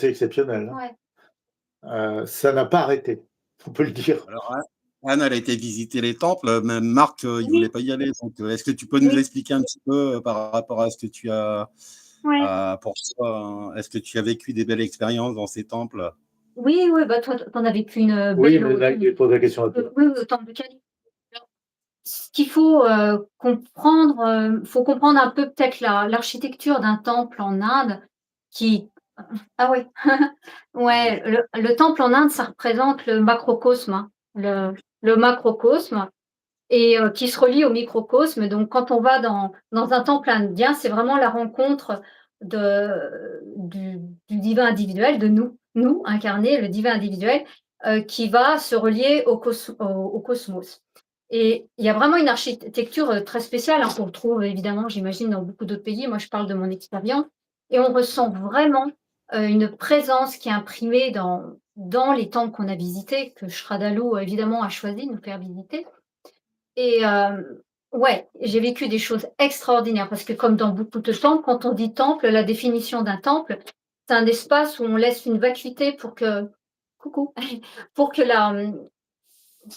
assez exceptionnel, hein. Ouais. Ça n'a pas arrêté, on peut le dire. Alors Anne, elle a été visiter les temples, même Marc, il voulait Oui, pas y aller. Donc, est-ce que tu peux nous oui, expliquer un petit peu, par rapport à ce que tu as, ouais. pour toi, hein, est-ce que tu as vécu des belles expériences dans ces temples? Oui, oui, bah, toi, tu en as vécu une, Oui, belle mais au là, il pose la question à toi. oui, oui, au temple de Cali. Alors, ce qu'il faut, comprendre, faut comprendre un peu peut-être l'architecture d'un temple en Inde qui ah oui, Vas-y. ouais, le temple en Inde, ça représente le macrocosme, hein, le macrocosme et qui se relie au microcosme. Donc quand on va dans un temple indien, c'est vraiment la rencontre du divin individuel, de nous incarnés, le divin individuel, qui va se relier au cosmos. Et il y a vraiment une architecture, très spéciale, hein, qu'on retrouve évidemment, j'imagine, dans beaucoup d'autres pays. Moi, je parle de mon expérience et on ressent vraiment, une présence qui est imprimée dans les temples qu'on a visités, que Shraddhalou, évidemment, a choisi de nous faire visiter. Et ouais, j'ai vécu des choses extraordinaires parce que comme dans beaucoup de temples, quand on dit temple, la définition d'un temple, c'est un espace où on laisse une vacuité pour que coucou, pour que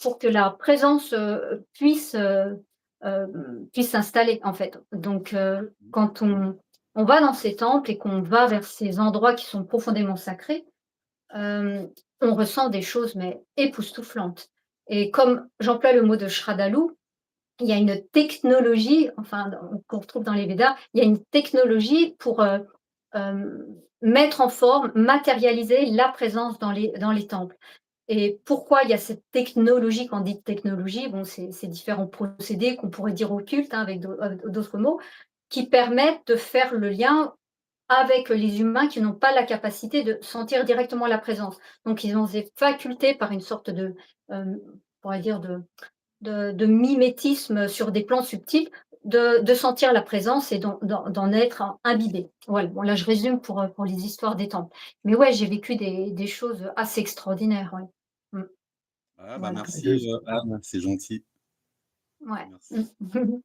pour que la présence, puisse s'installer, en fait. Donc quand on va dans ces temples et qu'on va vers ces endroits qui sont profondément sacrés, on ressent des choses mais époustouflantes et comme j'emploie le mot de Shraddhalou, il y a une technologie, enfin, qu'on retrouve dans les Védas, il y a une technologie pour mettre en forme, matérialiser la présence dans les temples. Et pourquoi il y a cette technologie, quand on dit technologie, bon, c'est différents procédés qu'on pourrait dire occultes, hein, avec d'autres mots, qui permettent de faire le lien avec les humains qui n'ont pas la capacité de sentir directement la présence. Donc, ils ont ces facultés par une sorte de, on pourrait dire, de mimétisme sur des plans subtils, de sentir la présence et d'en être imbibé. Voilà, bon là je résume pour les histoires des temples. Mais ouais, j'ai vécu des choses assez extraordinaires, ouais. Mmh, Ah bah, voilà. merci, Anne, c'est gentil. Ouais. Merci. Mmh.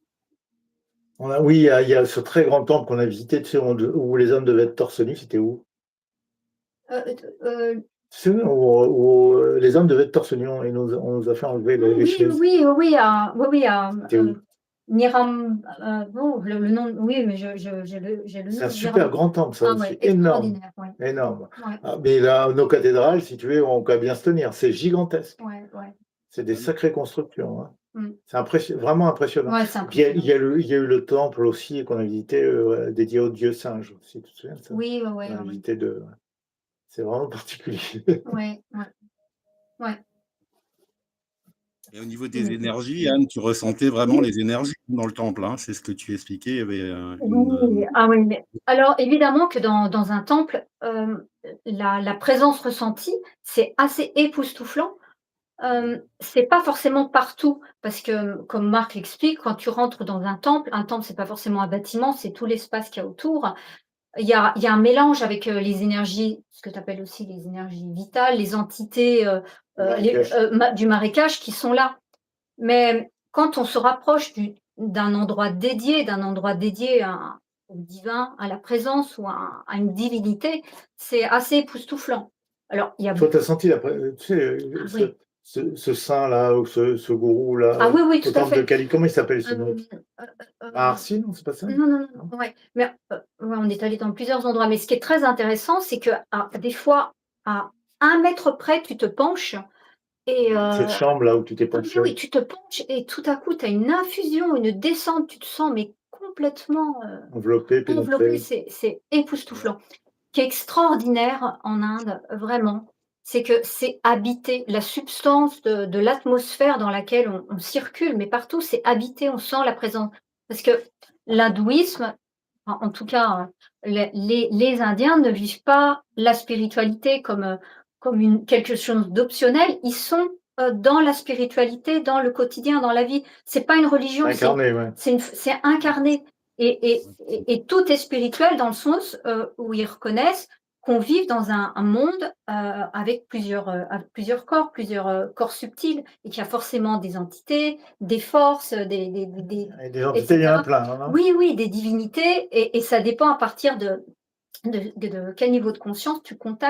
Oui, il y a ce très grand temple qu'on a visité, tu sais, où les hommes devaient être torse nu, c'était où? Tu sais, où les hommes devaient être torse nu et on nous a fait enlever les Oui, chaises. oui, oui, C'était où? Niram, bon, le nom, oui, mais j'ai le C'est un nom, super Niram. grand temple, ça, Ah ouais, c'est énorme, extraordinaire, ouais. énorme. Ouais, Ah, mais là, nos cathédrales, si tu veux, ont qu'à bien se tenir. C'est gigantesque. ouais, ouais. C'est des sacrées constructions, hein. Mmh. C'est vraiment impressionnant. Ouais, c'est Et puis il y impressionnant. a il y a eu le temple aussi qu'on a visité, dédié au dieu singe aussi, tu te souviens de ça? Oui, ouais, On ouais, a ouais, ouais. visité 2. C'est vraiment particulier. Ouais, ouais, ouais. Et au niveau des Mmh. énergies, Anne, tu ressentais vraiment Oui, les énergies dans le temple, hein? C'est ce que tu expliquais, il y avait, oui, ah oui, mais alors évidemment que dans un temple, la présence ressentie, c'est assez époustouflant. C'est pas forcément partout parce que, comme Marc l'explique, quand tu rentres dans un temple, c'est pas forcément un bâtiment, c'est tout l'espace qu'il y a autour. Il y a un mélange avec, les énergies, ce que tu appelles aussi les énergies vitales, les entités, Marrakech. du marécage qui sont là. Mais quand on se rapproche d'un endroit dédié au divin, à la présence ou à une divinité, c'est assez époustouflant. Alors il y a Toi, tu as senti tu sais, ah oui, ce saint-là ou ce gourou-là, ah oui, oui, au tout à temple de fait. Cali, comment il s'appelle ce Hem, mec? heu Maharshi, non, c'est pas ça? non, non, Non? non, ouais, mais ouais, on est allé dans plusieurs endroits, mais ce qui est très intéressant, c'est qu'à des fois, à 1 mètre près, tu te penches et Cette chambre-là où tu t'es ah oui, penché. oui, tu te penches et tout à coup, tu as une infusion, une descente, tu te sens mais complètement, Enveloppé, enveloppé, pénétré. c'est époustouflant. Ce qui est extraordinaire en Inde, vraiment, c'est que c'est habité. La substance de l'atmosphère dans laquelle on circule, mais partout, c'est habité, on sent la présence. Parce que l'hindouisme, en tout cas, les Indiens ne vivent pas la spiritualité comme quelque chose d'optionnel. Ils sont, dans la spiritualité, dans le quotidien, dans la vie. C'est pas une religion, Incarné, ouais. c'est incarné et tout est spirituel dans le sens, où ils reconnaissent qu'on vit dans un monde, avec plusieurs corps, corps subtils et qu'il y a forcément des entités, des forces, Et des et entités, il y en a cetera. plein, hein, non? Oui, oui, des divinités et ça dépend à partir de quel niveau de conscience tu contactes.